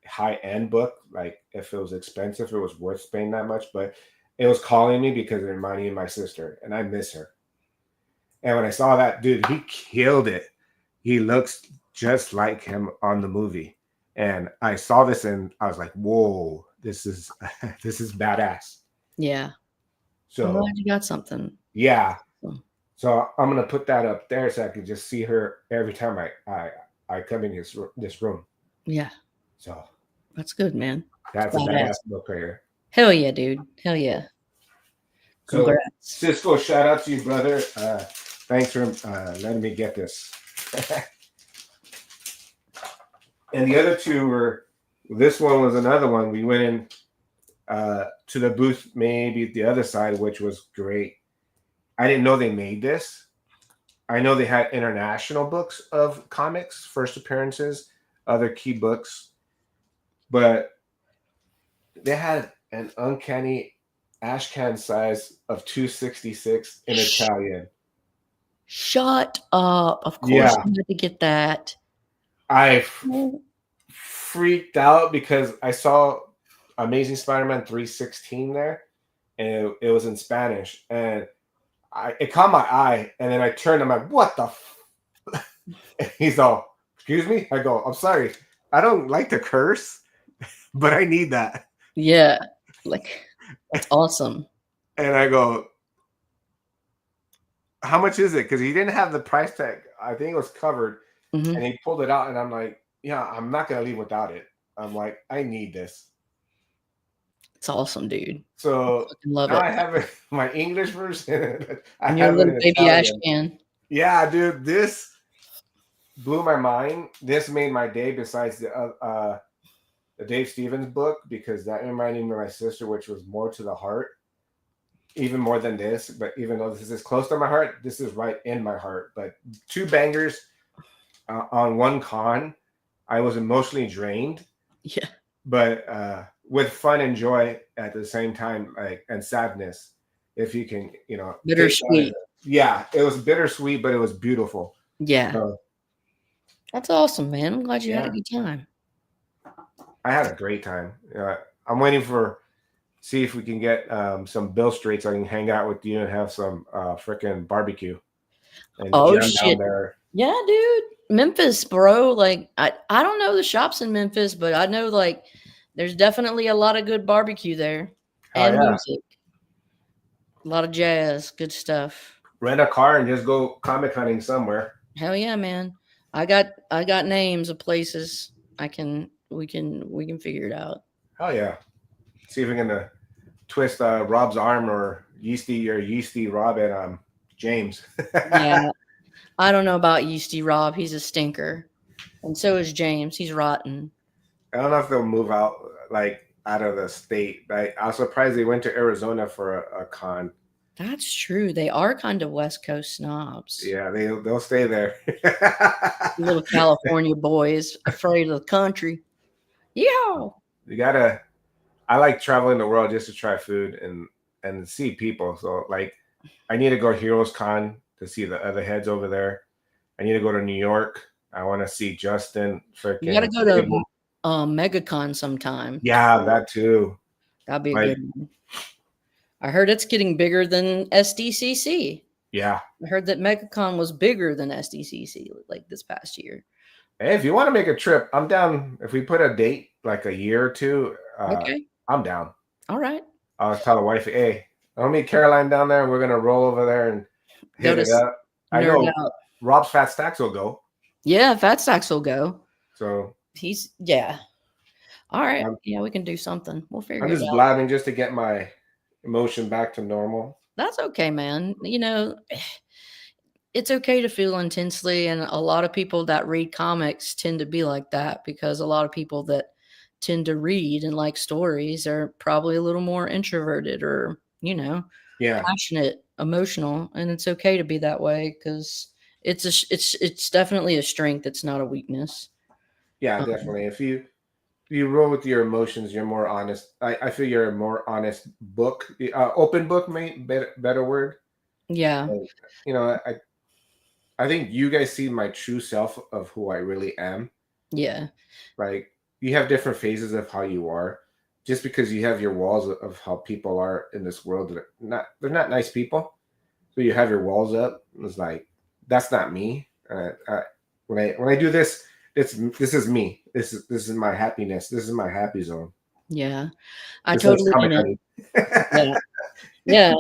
[SPEAKER 1] high-end book, like if it was expensive, it was worth paying that much. But it was calling me because it reminded me of my sister, and I miss her. And when I saw that, dude, he killed it. He looks just like him on the movie. And I saw this and I was like, whoa, this is badass.
[SPEAKER 2] Yeah.
[SPEAKER 1] So
[SPEAKER 2] I'm glad you got something.
[SPEAKER 1] yeah. So I'm gonna put that up there so I can just see her every time I come in this room.
[SPEAKER 2] Yeah.
[SPEAKER 1] So
[SPEAKER 2] That's good, man.
[SPEAKER 1] that's a badass book right here.
[SPEAKER 2] Hell yeah, dude. Hell yeah.
[SPEAKER 1] So
[SPEAKER 2] Congrats.
[SPEAKER 1] Cisco, shout out to you, brother. Thanks for letting me get this. And the other two were, this one was another one. We went in to the booth, maybe the other side, which was great. I didn't know they made this. I know they had international books of comics, first appearances, other key books, but they had an uncanny ashcan size of 266 in Italian.
[SPEAKER 2] Shut up. Of course
[SPEAKER 1] Yeah.
[SPEAKER 2] you had to get that.
[SPEAKER 1] I freaked out because I saw Amazing Spider-Man 316 there, and it was in Spanish, and it caught my eye, and then I turned, I'm like, what the and he's all, excuse me? I go, I'm sorry. I don't like to curse, but I need that.
[SPEAKER 2] Yeah. Like, that's awesome.
[SPEAKER 1] And I go, how much is it? Because he didn't have the price tag. I think it was covered.
[SPEAKER 2] Mm-hmm.
[SPEAKER 1] And he pulled it out, and I'm like, yeah, I'm not going to leave without it. I'm like, I need this.
[SPEAKER 2] It's awesome, dude.
[SPEAKER 1] So
[SPEAKER 2] Love
[SPEAKER 1] now
[SPEAKER 2] it.
[SPEAKER 1] I have it, my English version. I
[SPEAKER 2] And your
[SPEAKER 1] have it
[SPEAKER 2] little
[SPEAKER 1] in
[SPEAKER 2] baby
[SPEAKER 1] Italian.
[SPEAKER 2] ashcan.
[SPEAKER 1] Yeah, dude, this blew my mind. This made my day besides the Dave Stevens book, because that reminded me of my sister, which was more to the heart, even more than this. But even though this is close to my heart, this is right in my heart. But two bangers on one con. I was emotionally drained.
[SPEAKER 2] Yeah. But
[SPEAKER 1] with fun and joy at the same time, like, and sadness, if you can,
[SPEAKER 2] bittersweet.
[SPEAKER 1] Yeah, it was bittersweet, but it was beautiful.
[SPEAKER 2] Yeah. That's awesome, man. I'm glad you had a good time.
[SPEAKER 1] I had a great time. I'm waiting see if we can get some bill straight so I can hang out with you and have some freaking barbecue. And
[SPEAKER 2] shit.
[SPEAKER 1] Down there.
[SPEAKER 2] Yeah, dude. Memphis, bro. Like, I don't know the shops in Memphis, but I know, like, there's definitely a lot of good barbecue there. And music. A lot of jazz. Good stuff.
[SPEAKER 1] Rent a car and just go comic hunting somewhere.
[SPEAKER 2] Hell yeah, man. I got names of places we can figure it out.
[SPEAKER 1] Hell yeah. See if we can twist Rob's arm, or Yeasty Rob and James.
[SPEAKER 2] Yeah. I don't know about Yeasty Rob. He's a stinker. And so is James. He's rotten.
[SPEAKER 1] I don't know if they'll move out of the state. I was surprised they went to Arizona for a con.
[SPEAKER 2] That's true. They are kind of West Coast snobs.
[SPEAKER 1] Yeah, they'll stay there.
[SPEAKER 2] Little California boys afraid of the country. Yeah.
[SPEAKER 1] I like traveling the world just to try food and see people. So like, I need to go Heroes Con to see the other heads over there. I need to go to New York. I want to see Justin.
[SPEAKER 2] You got to
[SPEAKER 1] Freaking
[SPEAKER 2] go to MegaCon sometime.
[SPEAKER 1] yeah, that too.
[SPEAKER 2] That'd be a
[SPEAKER 1] Like,
[SPEAKER 2] good one. I heard it's getting bigger than SDCC.
[SPEAKER 1] yeah.
[SPEAKER 2] I heard that MegaCon was bigger than SDCC like this past year.
[SPEAKER 1] Hey, if you want to make a trip, I'm down. If we put a date like a year or two,
[SPEAKER 2] Okay.
[SPEAKER 1] I'm down.
[SPEAKER 2] All right.
[SPEAKER 1] I'll tell the wife, hey, I'll meet Caroline down there. We're gonna roll over there and hit it up. I know
[SPEAKER 2] out.
[SPEAKER 1] Rob's Fat Stacks will go.
[SPEAKER 2] Yeah, Fat Stacks will go.
[SPEAKER 1] So
[SPEAKER 2] yeah. All right. Yeah, we can do something. We'll figure
[SPEAKER 1] I'm
[SPEAKER 2] it
[SPEAKER 1] just
[SPEAKER 2] out.
[SPEAKER 1] blabbing just to get my emotion back to normal.
[SPEAKER 2] That's okay, man. You know, it's okay to feel intensely, and a lot of people that read comics tend to be like that because a lot of people that tend to read and like stories are probably a little more introverted or, passionate, emotional, and it's okay to be that way because it's definitely a strength. It's not a weakness.
[SPEAKER 1] Yeah, definitely. If you roll with your emotions, you're more honest. I feel you're a more honest book, open book, better word.
[SPEAKER 2] Yeah.
[SPEAKER 1] I think you guys see my true self of who I really am.
[SPEAKER 2] Yeah.
[SPEAKER 1] Like, you have different phases of how you are. Just because you have your walls of how people are in this world, they're not nice people. So you have your walls up. It's like, that's not me. When I do this, this is me. This is my happiness. This is my happy zone.
[SPEAKER 2] Yeah, I
[SPEAKER 1] This
[SPEAKER 2] totally
[SPEAKER 1] is
[SPEAKER 2] yeah.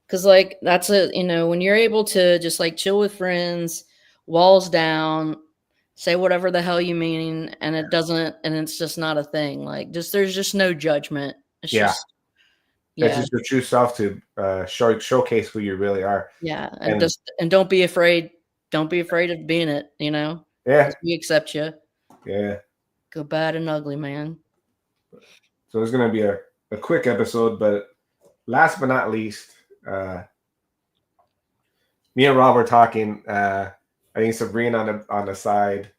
[SPEAKER 2] Because like that's when you're able to just like chill with friends, walls down, say whatever the hell you mean, and it's just not a thing. Like there's just no judgment. It's
[SPEAKER 1] It's just your true self to showcase who you really are.
[SPEAKER 2] Yeah, and don't be afraid. Don't be afraid of being it.
[SPEAKER 1] Yeah,
[SPEAKER 2] we accept you.
[SPEAKER 1] Yeah,
[SPEAKER 2] good, bad, and ugly, man.
[SPEAKER 1] So it's gonna be a quick episode, but last but not least, me and Rob were talking. I think Sabrina on the side,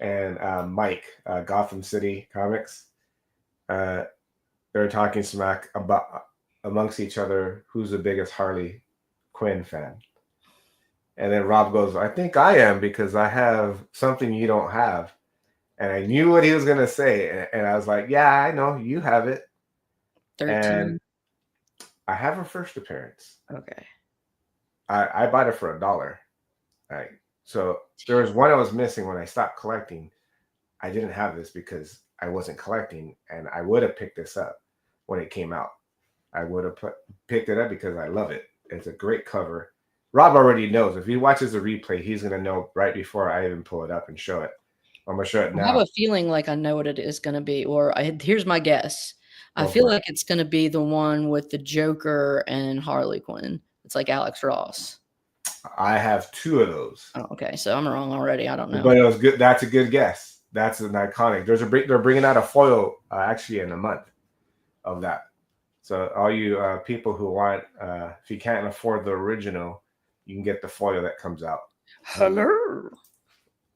[SPEAKER 1] and Mike, Gotham City Comics. They're talking smack about amongst each other who's the biggest Harley Quinn fan. And then Rob goes, I think I am because I have something you don't have. And I knew what he was going to say. And I was like, yeah, I know you have it.
[SPEAKER 2] 13.
[SPEAKER 1] And I have her first appearance.
[SPEAKER 2] Okay.
[SPEAKER 1] I bought it for $1. Right. So there was one I was missing when I stopped collecting. I didn't have this because I wasn't collecting, and I would have picked this up when it came out. I would have picked it up because I love it. It's a great cover. Rob already knows. If he watches the replay, he's going to know right before I even pull it up and show it. I'm going to show it now.
[SPEAKER 2] I have a feeling like I know what it is going to be, or here's my guess. I feel like it's going to be the one with the Joker and Harley Quinn. It's like Alex Ross.
[SPEAKER 1] I have 2 of those.
[SPEAKER 2] Oh, okay, so I'm wrong already. I don't know.
[SPEAKER 1] But it was good. That's a good guess. That's an iconic. They're bringing out a foil actually in a month of that. So all you people who want, if you can't afford the original, you can get the foil that comes out.
[SPEAKER 2] Hello.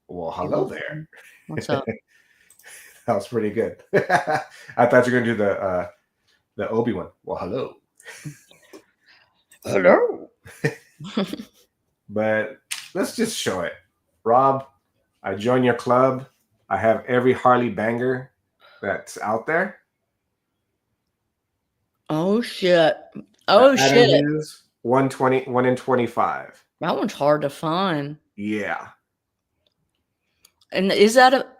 [SPEAKER 1] Well, hello there.
[SPEAKER 2] What's up?
[SPEAKER 1] That was pretty good. I thought you were gonna do the Obi one. Well, hello.
[SPEAKER 2] Hello.
[SPEAKER 1] But let's just show it. Rob, I join your club. I have every Harley banger that's out there.
[SPEAKER 2] Oh shit. Oh shit.
[SPEAKER 1] Hughes, 120, 1 in 25.
[SPEAKER 2] That one's hard to find.
[SPEAKER 1] Yeah.
[SPEAKER 2] And is that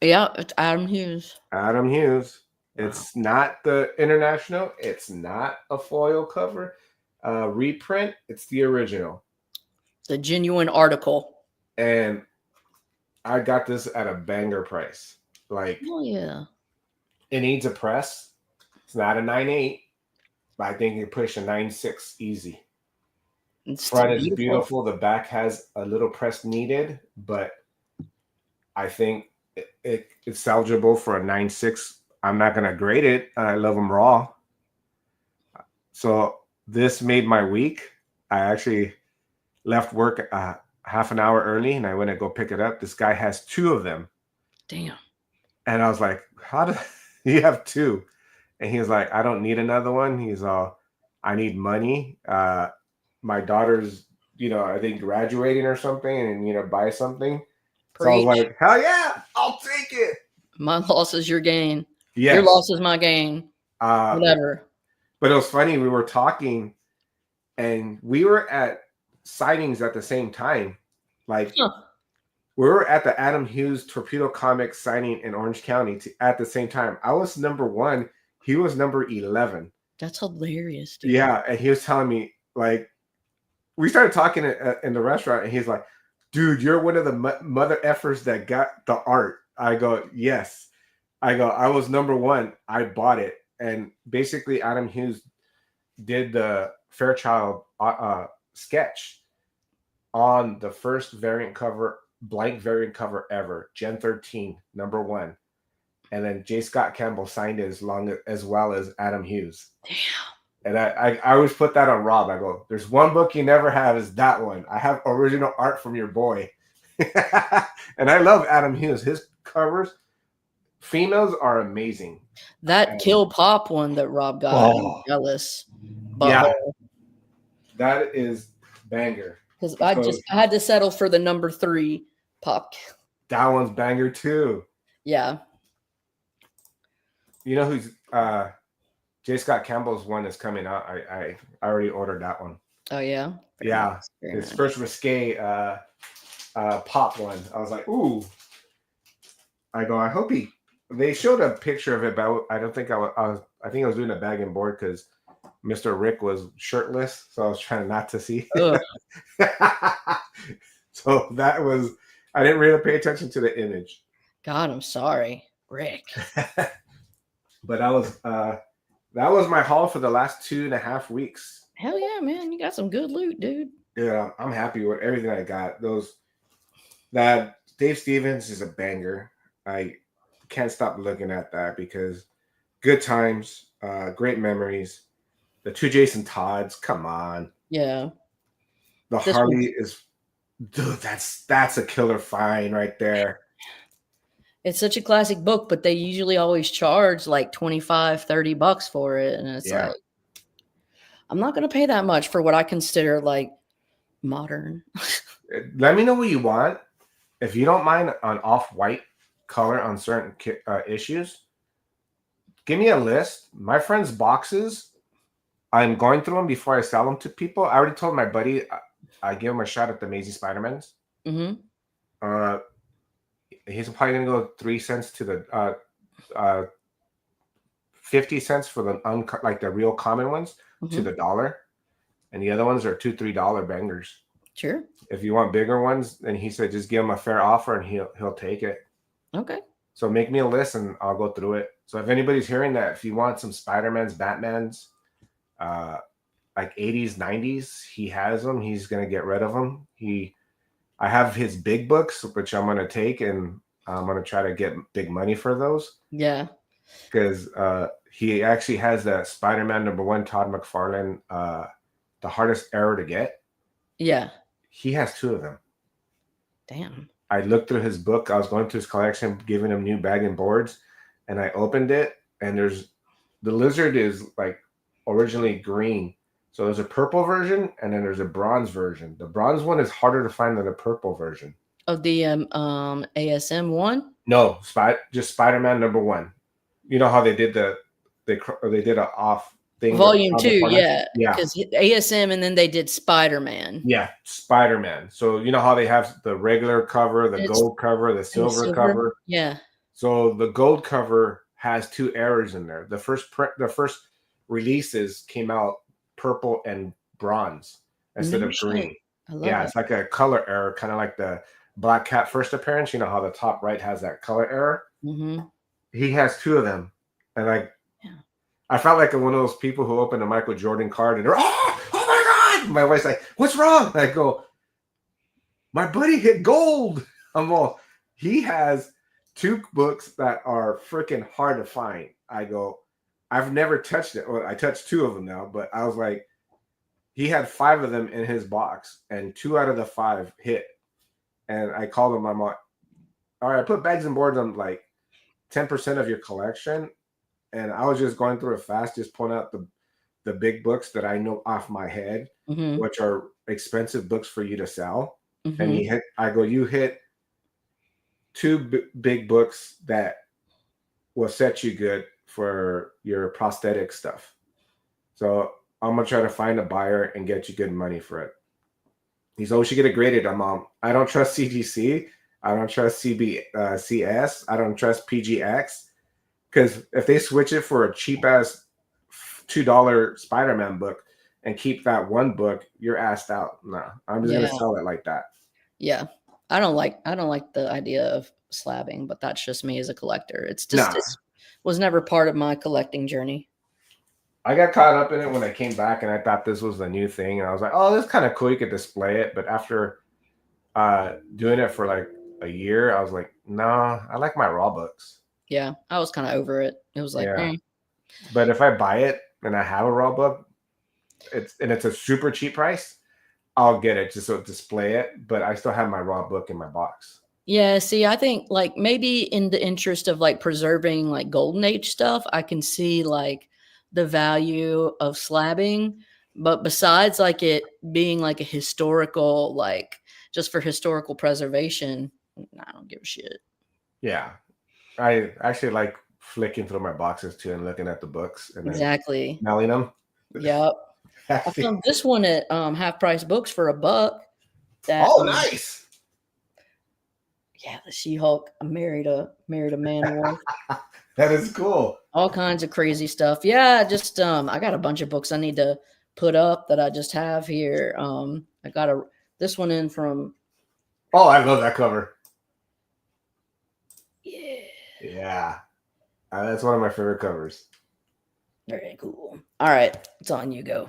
[SPEAKER 2] it's Adam Hughes.
[SPEAKER 1] Adam Hughes.
[SPEAKER 2] Wow.
[SPEAKER 1] It's not the international. It's not a foil cover. Reprint. It's the original.
[SPEAKER 2] The genuine article.
[SPEAKER 1] And I got this at a banger price. Like,
[SPEAKER 2] oh yeah.
[SPEAKER 1] It needs a press. It's not a 9.8, but I think it push a 9.6 easy. Front is beautiful. The back has a little press needed, but I think it's salvageable for a 9.6. I'm not gonna grade it. I love them raw. So this made my week. I actually left work half an hour early, and I went to go pick it up. This guy has 2 of them.
[SPEAKER 2] Damn.
[SPEAKER 1] And I was like, how do you have 2? And he was like, I don't need another one. He's all, I need money. My daughter's I think graduating or something and, buy something. So I was
[SPEAKER 2] Preach.
[SPEAKER 1] like, hell yeah, I'll take it.
[SPEAKER 2] My loss is your gain.
[SPEAKER 1] Yes.
[SPEAKER 2] Your loss is my gain. Whatever.
[SPEAKER 1] But it was funny. We were talking and we were at signings at the same time. Like, we were at the Adam Hughes Torpedo Comics signing in Orange County at the same time. I was number 1. He was number 11.
[SPEAKER 2] That's hilarious, dude.
[SPEAKER 1] Yeah. And he was telling me, like, we started talking in the restaurant and he's like, dude, you're one of the mother effers that got the art. I go, yes. I go, I was number 1. I bought it. And basically Adam Hughes did the Fairchild sketch on the first variant cover, blank variant cover ever, Gen 13, number 1. And then J. Scott Campbell signed it as well as Adam Hughes.
[SPEAKER 2] Damn.
[SPEAKER 1] And I always put that on Rob. I go, there's one book you never have is that one. I have original art from your boy. And I love Adam Hughes. His covers, females are amazing.
[SPEAKER 2] That Kill Pop one that Rob got, I'm jealous.
[SPEAKER 1] Yeah. That is banger.
[SPEAKER 2] Because I had to settle for the number 3 Pop.
[SPEAKER 1] That one's banger too.
[SPEAKER 2] Yeah.
[SPEAKER 1] You know who's J. Scott Campbell's one is coming out. I already ordered that one.
[SPEAKER 2] Oh yeah.
[SPEAKER 1] Yeah. His first risque pop one. I was like, ooh. I go, I hope they showed a picture of it, but I don't think I think I was doing a bag and board because Mr. Rick was shirtless, so I was trying not to see. So that was, I didn't really pay attention to the image.
[SPEAKER 2] God, I'm sorry, Rick.
[SPEAKER 1] But that was my haul for the last 2.5 weeks.
[SPEAKER 2] Hell yeah, man. You got some good loot, dude.
[SPEAKER 1] Yeah, I'm happy with everything I got. That Dave Stevens is a banger. I can't stop looking at that because good times, great memories. The 2 Jason Todds, come on.
[SPEAKER 2] Yeah.
[SPEAKER 1] The Harley is, dude, that's a killer find right there.
[SPEAKER 2] It's such a classic book, but they usually always charge like $25-$30 for it. And it's like, I'm not going to pay that much for what I consider like modern.
[SPEAKER 1] Let me know what you want. If you don't mind an off-white color on certain issues, give me a list. My friends' boxes, I'm going through them before I sell them to people. I already told my buddy I give him a shot at the Amazing Spider-Mans.
[SPEAKER 2] Mm-hmm.
[SPEAKER 1] He's probably going to go 3 cents to the 50 cents for the like the real common ones to the $1. And the other ones are $2-3 bangers.
[SPEAKER 2] Sure.
[SPEAKER 1] If you want bigger ones, then he said just give him a fair offer and he'll take it.
[SPEAKER 2] Okay.
[SPEAKER 1] So make me a list and I'll go through it. So if anybody's hearing that, if you want some Spider-Mans, Batmans, like 80s, 90s, he has them. He's going to get rid of them. I have his big books, which I'm going to take, and I'm going to try to get big money for those.
[SPEAKER 2] Yeah.
[SPEAKER 1] Because he actually has that Spider-Man #1, Todd McFarlane, The Hardest Error to Get.
[SPEAKER 2] Yeah.
[SPEAKER 1] He has 2 of them.
[SPEAKER 2] Damn.
[SPEAKER 1] I looked through his book. I was going through his collection, giving him new bag and boards, and I opened it, and the lizard is like originally green. So there's a purple version, and then there's a bronze version. The bronze one is harder to find than the purple version.
[SPEAKER 2] Of the ASM one?
[SPEAKER 1] No, just Spider-Man #1. You know how they did they did a off thing.
[SPEAKER 2] Volume 2, yeah.
[SPEAKER 1] Yeah.
[SPEAKER 2] Because ASM and then they did Spider-Man.
[SPEAKER 1] Yeah, Spider-Man. So you know how they have the regular cover, the gold cover, the silver cover.
[SPEAKER 2] Yeah.
[SPEAKER 1] So the gold cover has 2 errors in there. The first releases came out purple and bronze instead of green. Yeah, it's like a color error, kind of like the Black Cat first appearance. You know how the top right has that color error?
[SPEAKER 2] Mm-hmm.
[SPEAKER 1] He has 2 of them. And I felt like one of those people who opened a Michael Jordan card and they're, oh my God. My wife's like, what's wrong? And I go, my buddy hit gold. He has 2 books that are freaking hard to find. I go, I've never touched it. Well, I touched 2 of them now, but I was like, he had 5 of them in his box and 2 out of the 5 hit. And I called him, I'm like, all right, I put bags and boards on like 10% of your collection. And I was just going through it fast, just pulling out the big books that I know off my head, which are expensive books for you to sell.
[SPEAKER 2] Mhm.
[SPEAKER 1] And you hit two big books that will set you good for your prosthetic stuff. So I'm gonna try to find a buyer and get you good money for it. He's always should get it graded. I don't trust CGC. I don't trust CS. I don't trust PGX. Because if they switch it for a cheap ass $2 Spider-Man book and keep that one book, you're assed out. No, I'm just gonna sell it like that.
[SPEAKER 2] Yeah. I don't like the idea of slabbing, but that's just me as a collector. It's just it was never part of my collecting journey.
[SPEAKER 1] I got caught up in it when I came back, and I thought this was the new thing, and I was like, "Oh, this is kind of cool. You could display it." But after doing it for like a year, I was like, "Nah, I like my raw books."
[SPEAKER 2] Yeah, I was kind of over it. It was like,
[SPEAKER 1] But if I buy it and I have a raw book, it's a super cheap price, I'll get it just to display it. But I still have my raw book in my box.
[SPEAKER 2] Yeah, see, I think like maybe in the interest of like preserving like golden age stuff, I can see like the value of slabbing, but besides like it being like a historical, like just for historical preservation, I don't give a shit.
[SPEAKER 1] Yeah, I actually like flicking through my boxes too and looking at the books and
[SPEAKER 2] Exactly.
[SPEAKER 1] smelling them.
[SPEAKER 2] Yep. I found this one at Half Price Books for $1.
[SPEAKER 1] Nice.
[SPEAKER 2] Yeah, the She-Hulk. I married a man-wolf.
[SPEAKER 1] That is cool.
[SPEAKER 2] All kinds of crazy stuff. Yeah, just I got a bunch of books I need to put up that I just have here. I got this one in from.
[SPEAKER 1] Oh, I love that cover.
[SPEAKER 2] Yeah.
[SPEAKER 1] Yeah. That's one of my favorite covers.
[SPEAKER 2] Very cool. All right, it's on you. Go.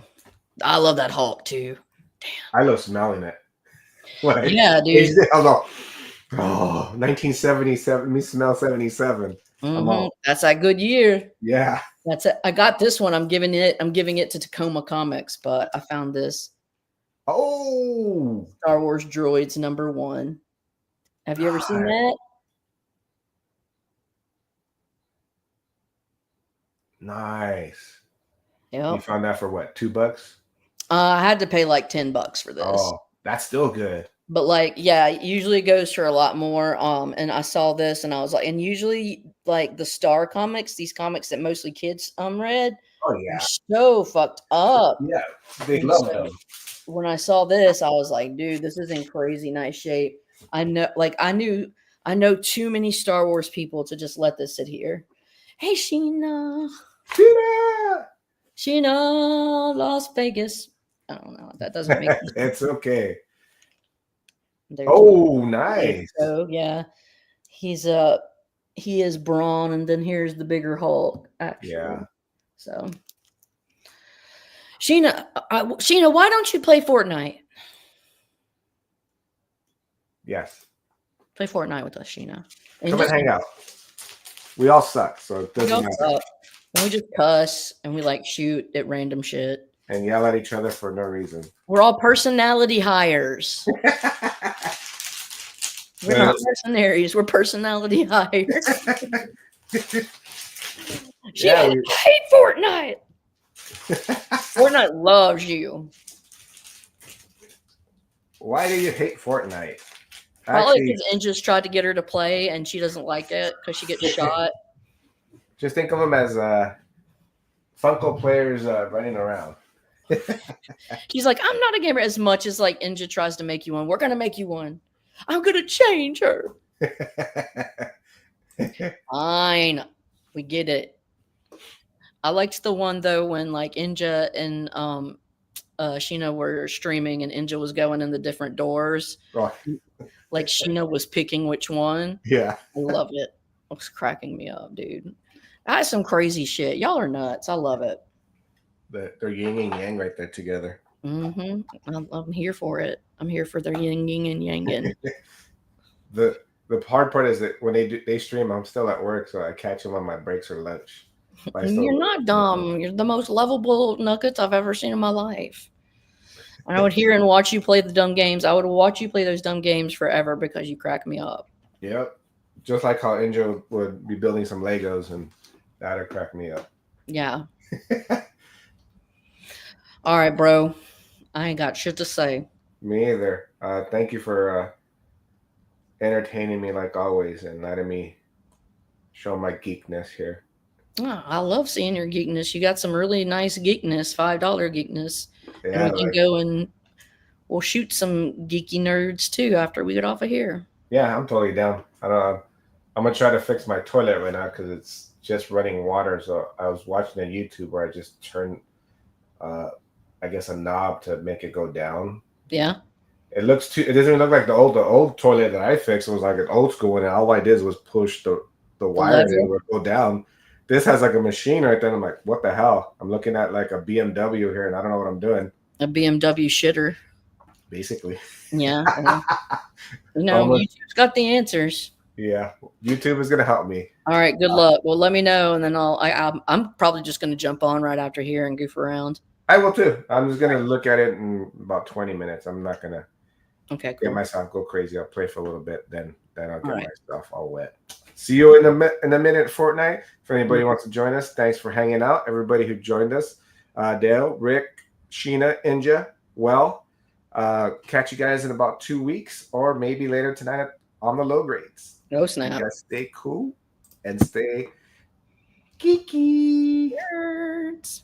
[SPEAKER 2] I love that Hulk too. Damn.
[SPEAKER 1] I love smelling it.
[SPEAKER 2] Yeah, dude.
[SPEAKER 1] I was like, oh, 1977. Let me smell 77.
[SPEAKER 2] That's that good year.
[SPEAKER 1] Yeah.
[SPEAKER 2] That's it. I got this one. I'm giving it to Tacoma Comics, but I found this.
[SPEAKER 1] Oh,
[SPEAKER 2] Star Wars Droids #1. Have you ever seen that?
[SPEAKER 1] Nice.
[SPEAKER 2] Yeah.
[SPEAKER 1] You found that for what? $2?
[SPEAKER 2] I had to pay like $10 for this.
[SPEAKER 1] Oh, that's still good.
[SPEAKER 2] But like, yeah, usually it goes for a lot more. And I saw this and I was like, and usually like the Star comics, these comics that mostly kids read,
[SPEAKER 1] oh yeah,
[SPEAKER 2] are so fucked up.
[SPEAKER 1] Yeah, they love them.
[SPEAKER 2] When I saw this, I was like, dude, this is in crazy nice shape. I know too many Star Wars people to just let this sit here. Hey, Sheena, Las Vegas. I don't know. That doesn't make sense.
[SPEAKER 1] It's okay.
[SPEAKER 2] There's
[SPEAKER 1] nice.
[SPEAKER 2] So yeah, he is Braun, and then here's the bigger Hulk. Actually,
[SPEAKER 1] yeah.
[SPEAKER 2] So, Sheena, why don't you play Fortnite?
[SPEAKER 1] Yes.
[SPEAKER 2] Play Fortnite with us, Sheena.
[SPEAKER 1] Come and hang out. We all suck, so it doesn't matter.
[SPEAKER 2] And we just cuss and we like shoot at random shit
[SPEAKER 1] and yell at each other for no reason.
[SPEAKER 2] We're all personality hires. We're not mercenaries. We're personality hires. I hate Fortnite. Fortnite loves you.
[SPEAKER 1] Why do you hate Fortnite?
[SPEAKER 2] Probably because Inja's tried to get her to play and she doesn't like it because she gets shot.
[SPEAKER 1] Just think of them as Funko players running around.
[SPEAKER 2] He's like, I'm not a gamer as much as like Inja tries to make you one. We're going to make you one. I'm going to change her. Fine. We get it. I liked the one though when like Inja and Sheena were streaming and Inja was going in the different doors.
[SPEAKER 1] Right.
[SPEAKER 2] Like Sheena was picking which one.
[SPEAKER 1] Yeah.
[SPEAKER 2] I love it. It was cracking me up, dude. That's some crazy shit. Y'all are nuts. I love it.
[SPEAKER 1] They're yin and yang right there together.
[SPEAKER 2] Mm-hmm. I'm here for it. I'm here for their yin and yang.
[SPEAKER 1] The hard part is that when they stream, I'm still at work, so I catch them on my breaks or lunch.
[SPEAKER 2] You're not dumb. You're the most lovable nuggets I've ever seen in my life. And I would hear and watch you play the dumb games. I would watch you play those dumb games forever because you crack me up.
[SPEAKER 1] Yep. Just like how Injo would be building some Legos and that'd crack me up.
[SPEAKER 2] Yeah. All right, bro. I ain't got shit to say.
[SPEAKER 1] Me either. Thank you for entertaining me like always and letting me show my geekness here.
[SPEAKER 2] Oh, I love seeing your geekness. You got some really nice geekness, $5 geekness.
[SPEAKER 1] Yeah,
[SPEAKER 2] And we can go and we'll shoot some geeky nerds too after we get off of here.
[SPEAKER 1] yeah, I'm totally down. I'm gonna try to fix my toilet right now because it's just running water. So I was watching a YouTube where I just turned, I guess, a knob to make it go down.
[SPEAKER 2] Yeah.
[SPEAKER 1] It doesn't look like the old toilet that I fixed. It was like an old school one, and all I did was push the wire and it would go down. This has like a machine right there. I'm like, what the hell? I'm looking at like a BMW here, and I don't know what I'm doing.
[SPEAKER 2] A BMW shitter.
[SPEAKER 1] Basically.
[SPEAKER 2] Yeah. Well, YouTube's got the answers.
[SPEAKER 1] Yeah, YouTube is gonna help me.
[SPEAKER 2] All right, good luck. Well, let me know, and then I'm probably just gonna jump on right after here and goof around.
[SPEAKER 1] I will too. I'm just gonna look at it in about 20 minutes. I'm not gonna get myself go crazy. I'll play for a little bit, then I'll get myself all wet. See you in a minute, Fortnite. If anybody wants to join us, thanks for hanging out. Everybody who joined us, Dale, Rick, Sheena, Inja, catch you guys in about 2 weeks or maybe later tonight on the low grades.
[SPEAKER 2] No snap.
[SPEAKER 1] You guys stay cool and stay geeky.
[SPEAKER 2] Nerds.